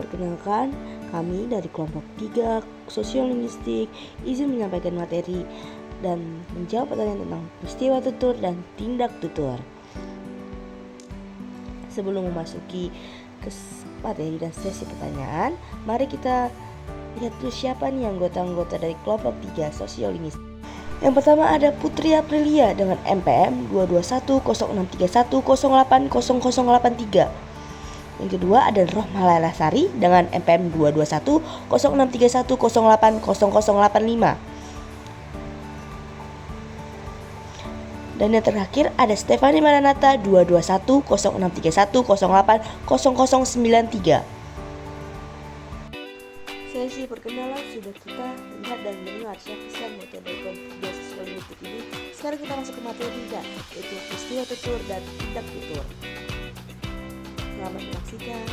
Perkenalkan, kami dari kelompok 3 Sosiolinguistik izin menyampaikan materi dan menjawab pertanyaan tentang peristiwa tutur dan tindak tutur. Sebelum memasuki materi dan sesi pertanyaan, mari kita lihat dulu siapa nih anggota-anggota dari kelompok 3 Sosiolinguistik. Yang pertama ada Putri Aprilia dengan NPM 2210631080083. Yang kedua ada Rohmah Laila Sari dengan NPM 2210631080085. Dan yang terakhir ada Stefani Maranata 2210631080093. Sesi perkenalan sudah kita lihat dan mendengar siapa anggota dari kelompok 3 Sosiolinguistik ini. Sekarang kita masuk ke materi 3, yaitu peristiwa tutur dan tindak tutur. Selamat menyaksikan.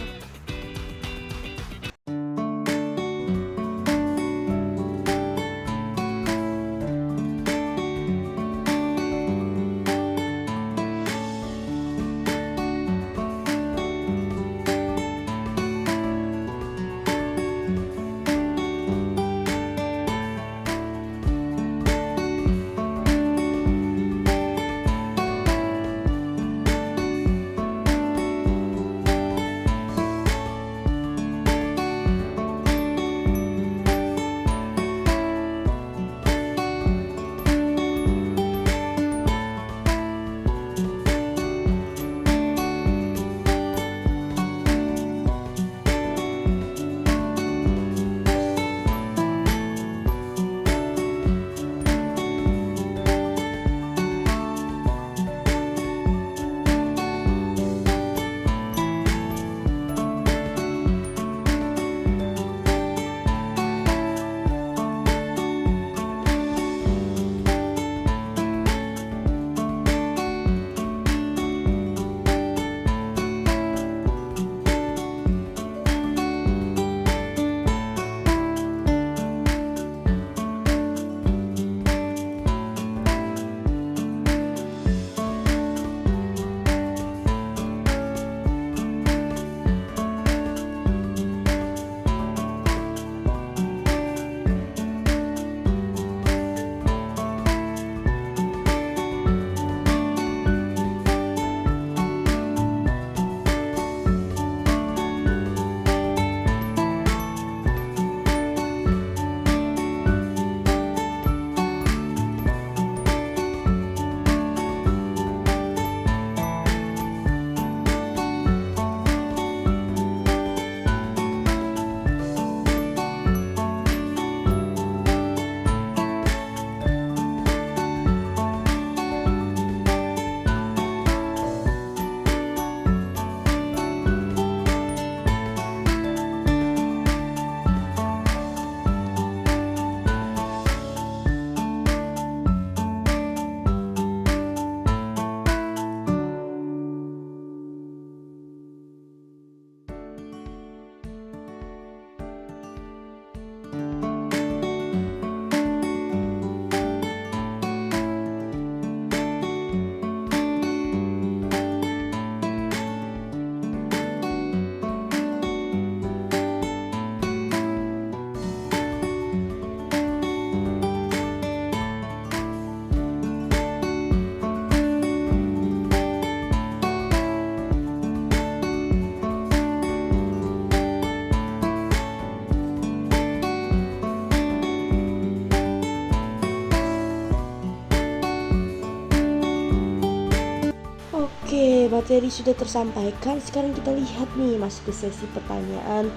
Oke, materi sudah tersampaikan. Sekarang kita lihat nih, masuk ke sesi pertanyaan.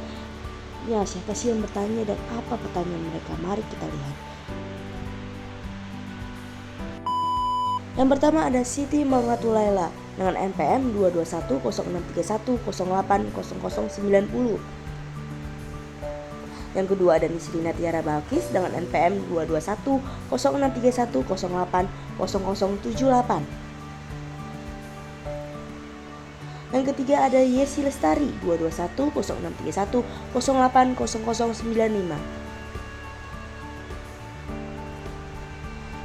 Ya, siapa sih yang bertanya dan apa pertanyaan mereka? Mari kita lihat. Yang pertama ada Siti Mangatulaila dengan NPM 2210631080090. Yang kedua ada Nisrina Tiara Balkis dengan NPM 2210631080078. Yang ketiga ada Yesi Lestari 2210631080095.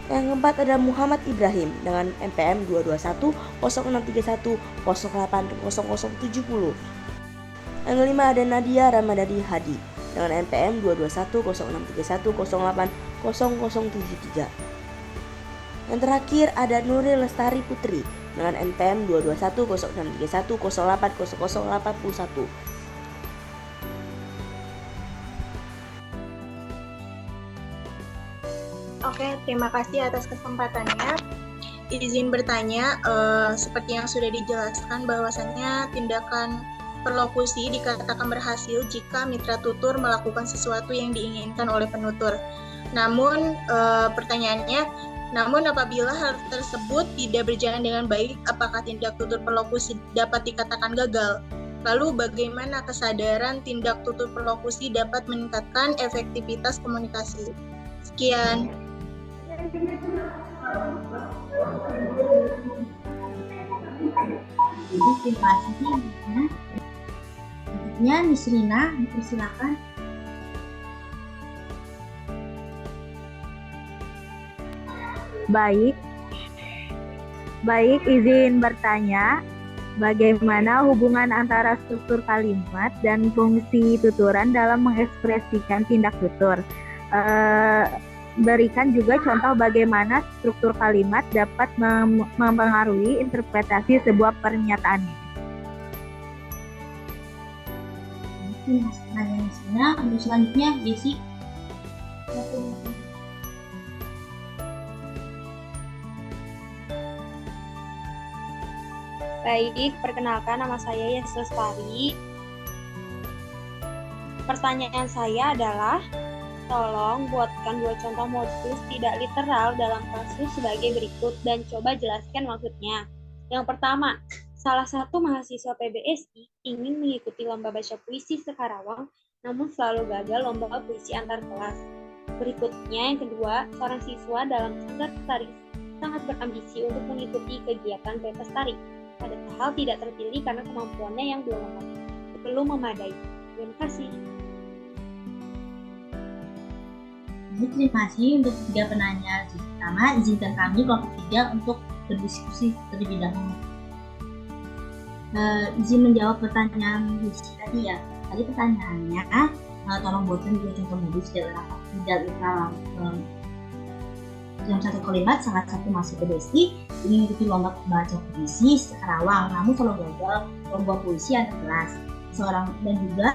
Yang keempat ada Muhammad Ibrahim dengan NPM 2210631080070. Yang kelima ada Nadia Ramadhani Hadi dengan NPM 2210631080073. Yang terakhir ada Nuril Lestari Putri dengan NPM 2210631080081. Oke, terima kasih atas kesempatannya. Izin bertanya, seperti yang sudah dijelaskan bahwasannya tindakan perlokusi dikatakan berhasil jika mitra tutur melakukan sesuatu yang diinginkan oleh penutur. Namun pertanyaannya, namun apabila hal tersebut tidak berjalan dengan baik, apakah tindak tutur perlokusi dapat dikatakan gagal? Lalu bagaimana kesadaran tindak tutur perlokusi dapat meningkatkan efektivitas komunikasi? Sekian. Terima kasih. Selanjutnya Miss Rina, dipersilakan. Baik, izin bertanya, bagaimana hubungan antara struktur kalimat dan fungsi tuturan dalam mengekspresikan tindak tutur? Berikan juga contoh bagaimana struktur kalimat dapat mempengaruhi interpretasi sebuah pernyataan. Untuk selanjutnya, Desi. Baik, perkenalkan nama saya Yes Lestari. Pertanyaan saya adalah, tolong buatkan 2 contoh modus tidak literal dalam kasus sebagai berikut dan coba jelaskan maksudnya. Yang pertama, salah satu mahasiswa PBSI ingin mengikuti lomba baca puisi Sekarawang, namun selalu gagal lomba puisi antar kelas. Berikutnya, yang kedua, seorang siswa dalam Sanggar Tari sangat berambisi untuk mengikuti kegiatan pentas tari, padahal tidak terpilih karena kemampuannya yang belum memadai. Terima kasih. Terima kasih untuk 3 penanya. Pertama, izinkan kami kelompok 3 untuk berdiskusi terlebih dahulu. Izin menjawab pertanyaan tadi ya. Tadi pertanyaannya, tolong buatkan 2 contoh modus tidak literal. Dalam satu kalimat, salah satu mahasiswa PBSI ingin mengikuti lomba baca puisi Sekarawang, namun selalu gagal lomba puisi antar kelas. Dan juga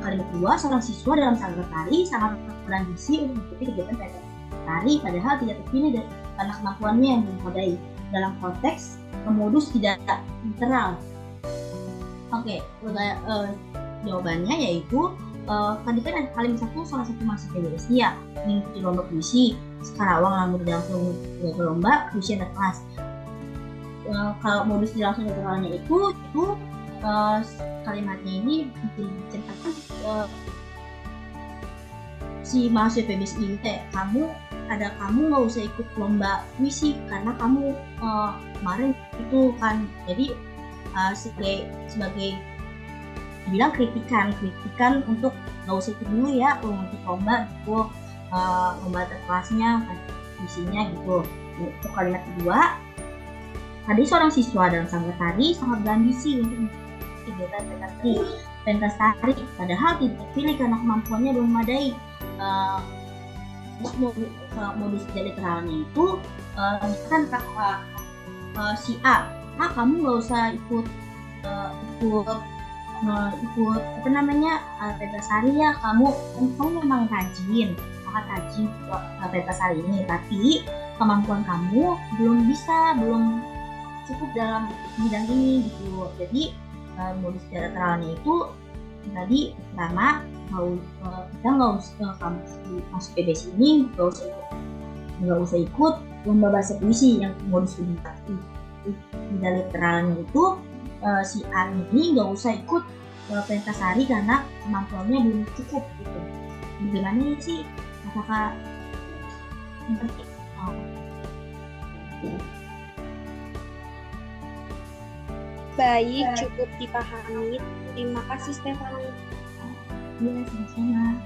kalimat kedua, seorang siswa dalam Sanggar Tari sangat berambisi untuk mengikuti kegiatan pentas tari, padahal tidak terpilih karena kemampuannya yang belum memadai. Dalam konteks modus tidak literal. Oke, jawabannya yaitu tadi kan kalimat satu, salah satu mahasiswa PBSI ya mengikuti lomba puisi Sekarawang, namun tidak langsung ke lomba puisi antar kelas. Kalau modus tidak langsung literalnya itu kalimatnya ini diceritakan si mahasiswa PBSI ini kamu nggak usah ikut lomba puisi karena kamu kemarin itu kan, jadi sebagai bilang kritikan untuk nggak usah ikut dulu ya untuk lomba gitu, lomba terkelasnya puisinya gitu. Untuk kalimat kedua, tadi seorang siswa dalam Sanggar Tari sangat berambisi untuk kegiatan pentas tari, padahal tidak terpilih karena kemampuannya belum memadai. Modus tidak literalnya itu kan si A, kamu nggak usah ikut pentas tari ya, kamu memang rajin pentas tari ini, tapi kemampuan kamu belum cukup dalam bidang ini gitu. Jadi modus tidak literalnya itu tadi pertama, kita nggak usah masuk PBSI ini nggak usah ikut lomba bahasa puisi. Yang modus tidak literalnya itu si A ini nggak usah ikut pentas tari karena kemampuannya belum cukup gitu. Bagaimana sih, apakah Baik, cukup dipahami. Terima kasih Stefani. Iya, sama-sama.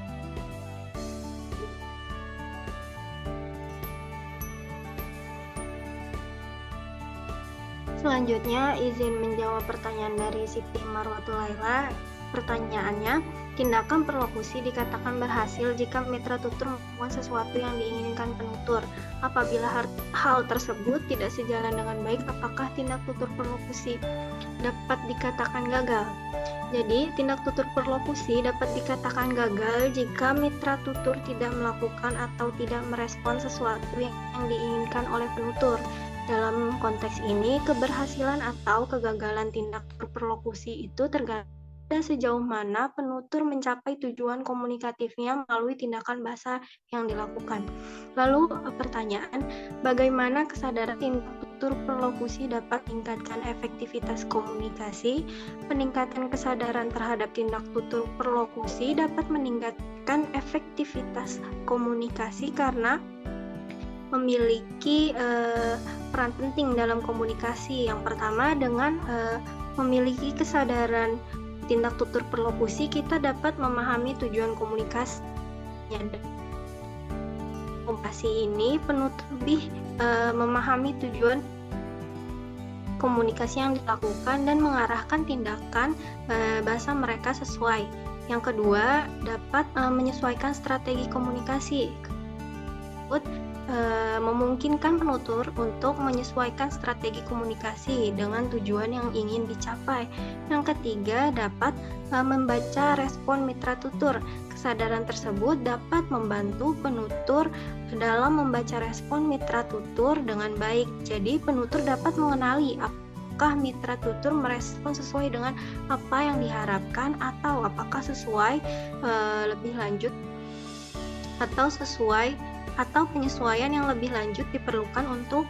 Selanjutnya, izin menjawab pertanyaan dari Siti Marwatul Laila. Pertanyaannya, tindakan perlokusi dikatakan berhasil jika mitra tutur melakukan sesuatu yang diinginkan penutur. Apabila hal tersebut tidak sejalan dengan baik, apakah tindak tutur perlokusi dapat dikatakan gagal? Jadi, tindak tutur perlokusi dapat dikatakan gagal jika mitra tutur tidak melakukan atau tidak merespon sesuatu yang diinginkan oleh penutur. Dalam konteks ini, keberhasilan atau kegagalan tindak tutur perlokusi itu tergantung pada sejauh mana penutur mencapai tujuan komunikatifnya melalui tindakan bahasa yang dilakukan. Lalu pertanyaan, bagaimana kesadaran tindak tutur perlokusi dapat meningkatkan efektivitas komunikasi? Peningkatan kesadaran terhadap tindak tutur perlokusi dapat meningkatkan efektivitas komunikasi karena memiliki peran penting dalam komunikasi. Yang pertama, dengan memiliki kesadaran tindak tutur perlokusi, kita dapat memahami tujuan komunikasi. Komunikasi ini penutur lebih memahami tujuan komunikasi yang dilakukan dan mengarahkan tindakan bahasa mereka sesuai. Yang kedua, dapat menyesuaikan strategi komunikasi. Memungkinkan penutur untuk menyesuaikan strategi komunikasi dengan tujuan yang ingin dicapai. Yang ketiga, dapat membaca respon mitra tutur. Kesadaran tersebut dapat membantu penutur dalam membaca respon mitra tutur dengan baik. Jadi, penutur dapat mengenali apakah mitra tutur merespon sesuai dengan apa yang diharapkan atau apakah sesuai lebih lanjut atau penyesuaian yang lebih lanjut diperlukan untuk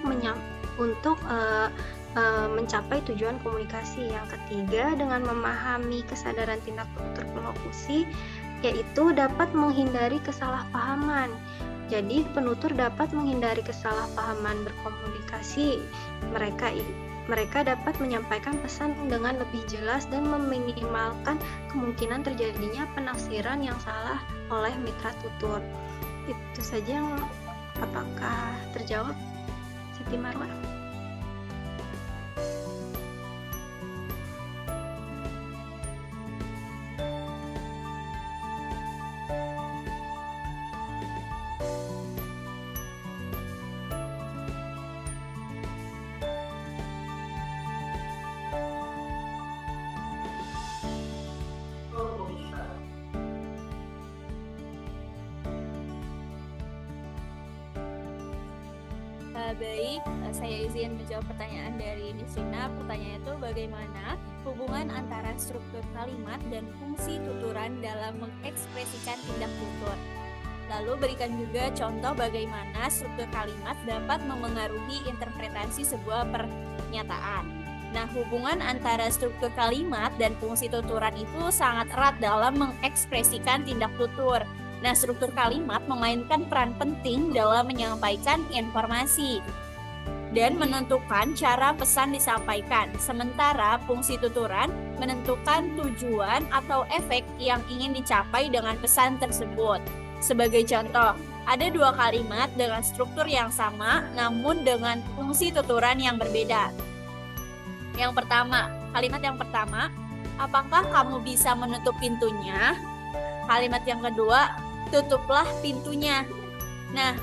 mencapai tujuan komunikasi. Yang ketiga, dengan memahami kesadaran tindak tutur perlokusi, yaitu dapat menghindari kesalahpahaman. Jadi, penutur dapat menghindari kesalahpahaman berkomunikasi. Mereka dapat menyampaikan pesan dengan lebih jelas dan meminimalkan kemungkinan terjadinya penafsiran yang salah oleh mitra tutur. Itu saja. Apakah terjawab, Siti Marwa? Baik, saya izin menjawab pertanyaan dari Nisrina. Pertanyaannya itu bagaimana hubungan antara struktur kalimat dan fungsi tuturan dalam mengekspresikan tindak tutur. Lalu berikan juga contoh bagaimana struktur kalimat dapat memengaruhi interpretasi sebuah pernyataan. Nah, hubungan antara struktur kalimat dan fungsi tuturan itu sangat erat dalam mengekspresikan tindak tutur. Nah, struktur kalimat memainkan peran penting dalam menyampaikan informasi dan menentukan cara pesan disampaikan. Sementara fungsi tuturan menentukan tujuan atau efek yang ingin dicapai dengan pesan tersebut. Sebagai contoh, ada dua kalimat dengan struktur yang sama namun dengan fungsi tuturan yang berbeda. Kalimat yang pertama, apakah kamu bisa menutup pintunya? Kalimat yang kedua, tutuplah pintunya.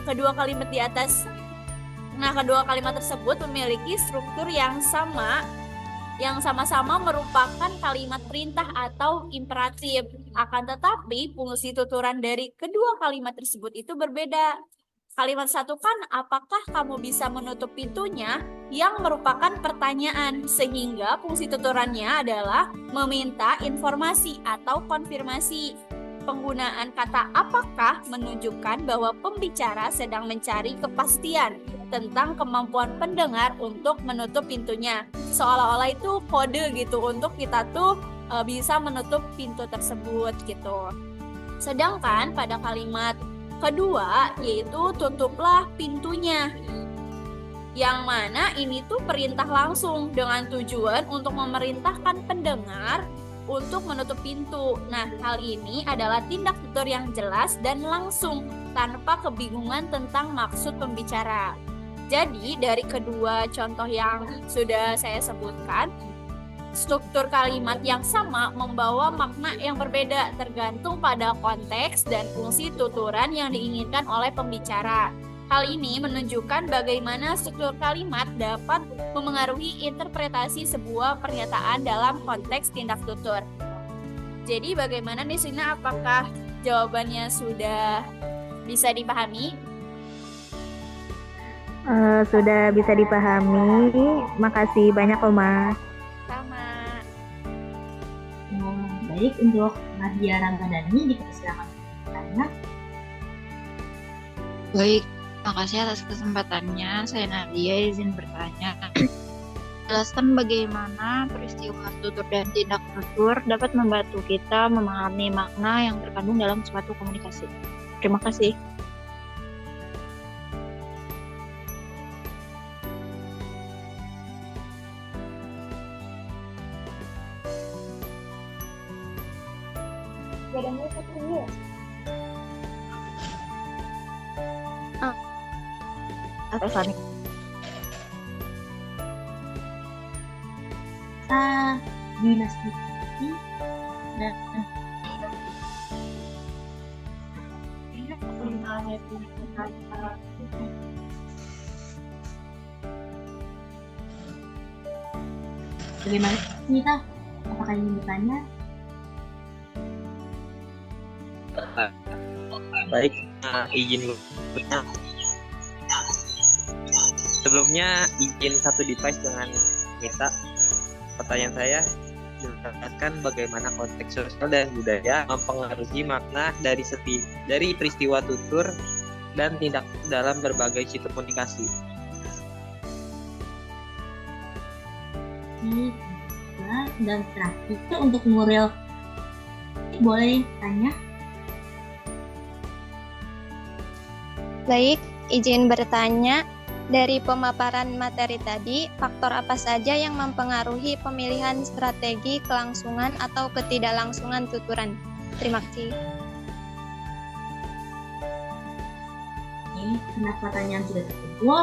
Kedua kalimat tersebut memiliki struktur yang sama-sama merupakan kalimat perintah atau imperatif. Akan tetapi, fungsi tuturan dari kedua kalimat tersebut itu berbeda. Kalimat satu kan, apakah kamu bisa menutup pintunya, yang merupakan pertanyaan, sehingga fungsi tuturannya adalah meminta informasi atau konfirmasi. Penggunaan kata apakah menunjukkan bahwa pembicara sedang mencari kepastian tentang kemampuan pendengar untuk menutup pintunya. Seolah-olah itu kode gitu untuk kita tuh bisa menutup pintu tersebut gitu. Sedangkan pada kalimat kedua yaitu tutuplah pintunya. Yang mana ini tuh perintah langsung dengan tujuan untuk memerintahkan pendengar untuk menutup pintu. Nah, hal ini adalah tindak tutur yang jelas dan langsung tanpa kebingungan tentang maksud pembicara. Jadi, dari kedua contoh yang sudah saya sebutkan, struktur kalimat yang sama membawa makna yang berbeda tergantung pada konteks dan fungsi tuturan yang diinginkan oleh pembicara. Hal ini menunjukkan bagaimana struktur kalimat dapat memengaruhi interpretasi sebuah pernyataan dalam konteks tindak tutur. Jadi bagaimana nih Sina, apakah jawabannya sudah bisa dipahami? Sudah bisa dipahami. Makasih banyak Oma. Sama. Baik, untuk Nadia Ramadhani dipersilakan bertanya. Baik, makasih atas kesempatannya. Saya Nadia, izin bertanya. Jelaskan bagaimana peristiwa tutur dan tindak tutur dapat membantu kita memahami makna yang terkandung dalam suatu komunikasi. Terima kasih. Atau Fani. Dinasti dan bagaimana kita? Apakah ingin bertanya? Baik, izin bertanya. Sebelumnya izin satu device dengan Mita. Pertanyaan saya, jelaskan bagaimana konteks sosial dan budaya mempengaruhi makna dari peristiwa tutur dan tindak dalam berbagai situ komunikasi. Dan terakhir untuk Nuril, boleh tanya? Baik, izin bertanya. Dari pemaparan materi tadi, faktor apa saja yang mempengaruhi pemilihan strategi kelangsungan atau ketidaklangsungan tuturan? Terima kasih. Ini karena pertanyaan sudah terkumpul,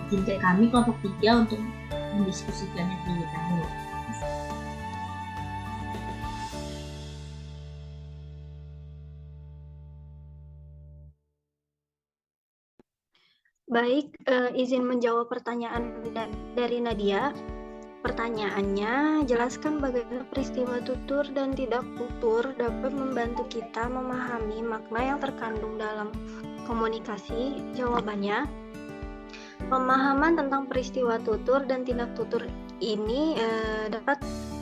izinkan kami kelompok 3 untuk mendiskusikannya terlebih dahulu. Baik, izin menjawab pertanyaan dari Nadia. Pertanyaannya, jelaskan bagaimana peristiwa tutur dan tidak tutur dapat membantu kita memahami makna yang terkandung dalam komunikasi. Jawabannya, pemahaman tentang peristiwa tutur dan tindak tutur ini dapat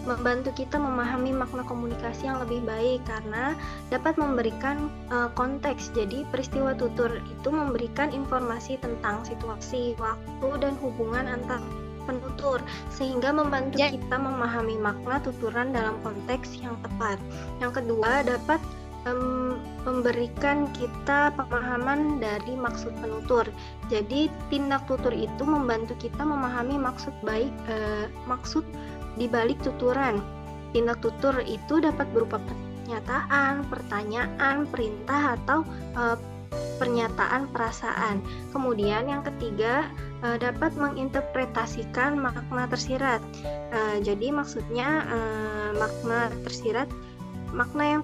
membantu kita memahami makna komunikasi yang lebih baik karena dapat memberikan konteks. Jadi peristiwa tutur itu memberikan informasi tentang situasi, waktu, dan hubungan antar penutur sehingga membantu kita memahami makna tuturan dalam konteks yang tepat. Yang kedua, dapat memberikan kita pemahaman dari maksud penutur. Jadi tindak tutur itu membantu kita memahami maksud di balik tuturan. Tindak tutur itu dapat berupa pernyataan, pertanyaan, perintah, atau pernyataan perasaan. Kemudian yang ketiga, dapat menginterpretasikan makna tersirat. Jadi maksudnya makna tersirat, makna yang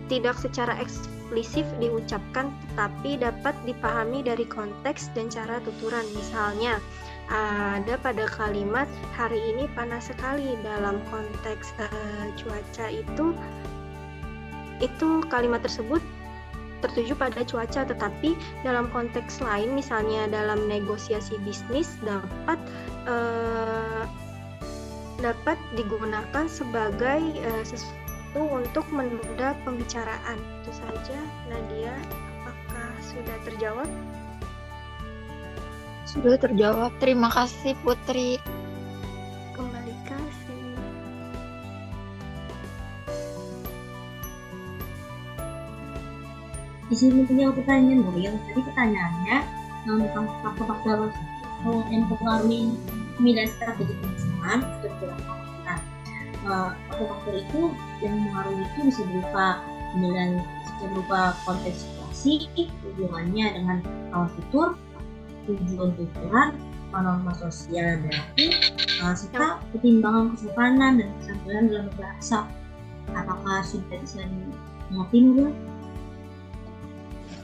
tidak secara eksplisit diucapkan tetapi dapat dipahami dari konteks dan cara tuturan. Misalnya ada pada kalimat hari ini panas sekali, dalam konteks cuaca itu kalimat tersebut tertuju pada cuaca, tetapi dalam konteks lain misalnya dalam negosiasi bisnis dapat digunakan sebagai sesuatu untuk menunda pembicaraan. Itu saja, Nadia. Apakah sudah terjawab? Sudah terjawab. Terima kasih Putri. Kembali kasih. Di sini punya pertanyaan Nuril. Tadi pertanyaannya tentang faktor-faktor yang mempengaruhi pemilihan strategi kelangsungan atau ketidaklangsungan. Faktor-faktor itu yang mempengaruhi itu bisa berupa konteks situasi, hubungannya dengan tutur, tujuan tuturan, norma-norma sosial berarti serta pertimbangan kesopanan dan kesantunan dalam berbahasa. Apakah sudah bisa dimengerti Bu?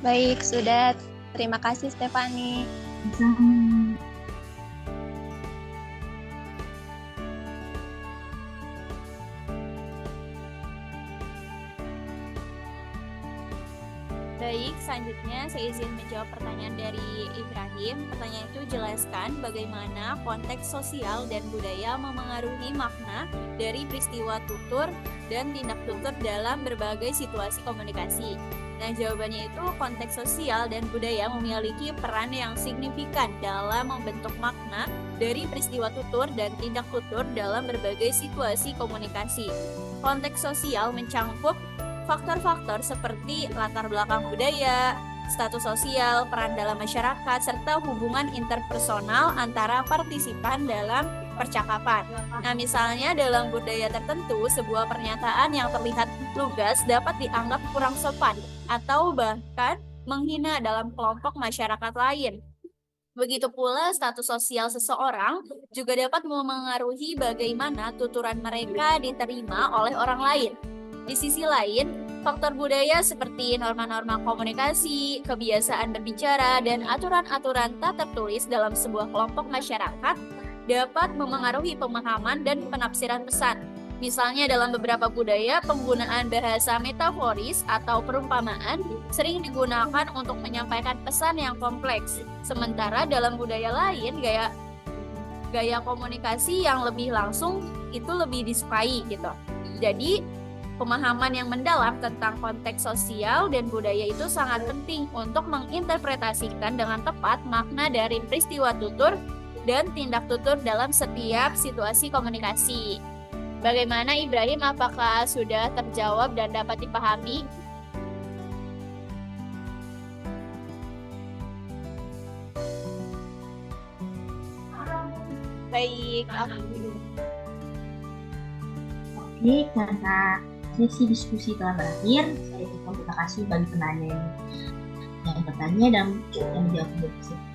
Baik, sudah. Terima kasih Stefani. Sama. Baik, selanjutnya saya izin menjawab pertanyaan dari Ibrahim. Pertanyaan itu jelaskan bagaimana konteks sosial dan budaya memengaruhi makna dari peristiwa tutur dan tindak tutur dalam berbagai situasi komunikasi. Nah, jawabannya itu konteks sosial dan budaya memiliki peran yang signifikan dalam membentuk makna dari peristiwa tutur dan tindak tutur dalam berbagai situasi komunikasi. Konteks sosial mencangkup faktor-faktor seperti latar belakang budaya, status sosial, peran dalam masyarakat, serta hubungan interpersonal antara partisipan dalam percakapan. Nah, misalnya dalam budaya tertentu, sebuah pernyataan yang terlihat lugas dapat dianggap kurang sopan atau bahkan menghina dalam kelompok masyarakat lain. Begitu pula status sosial seseorang juga dapat memengaruhi bagaimana tuturan mereka diterima oleh orang lain. Di sisi lain, faktor budaya seperti norma-norma komunikasi, kebiasaan berbicara, dan aturan-aturan tak tertulis dalam sebuah kelompok masyarakat dapat memengaruhi pemahaman dan penafsiran pesan. Misalnya dalam beberapa budaya, penggunaan bahasa metaforis atau perumpamaan sering digunakan untuk menyampaikan pesan yang kompleks. Sementara dalam budaya lain, gaya komunikasi yang lebih langsung itu lebih disukai gitu. Jadi, pemahaman yang mendalam tentang konteks sosial dan budaya itu sangat penting untuk menginterpretasikan dengan tepat makna dari peristiwa tutur dan tindak tutur dalam setiap situasi komunikasi. Bagaimana Ibrahim, apakah sudah terjawab dan dapat dipahami? Baik, Oke, karena sesi diskusi telah berakhir, saya ucapkan terima kasih bagi penanya yang bertanya dan yang menjawab.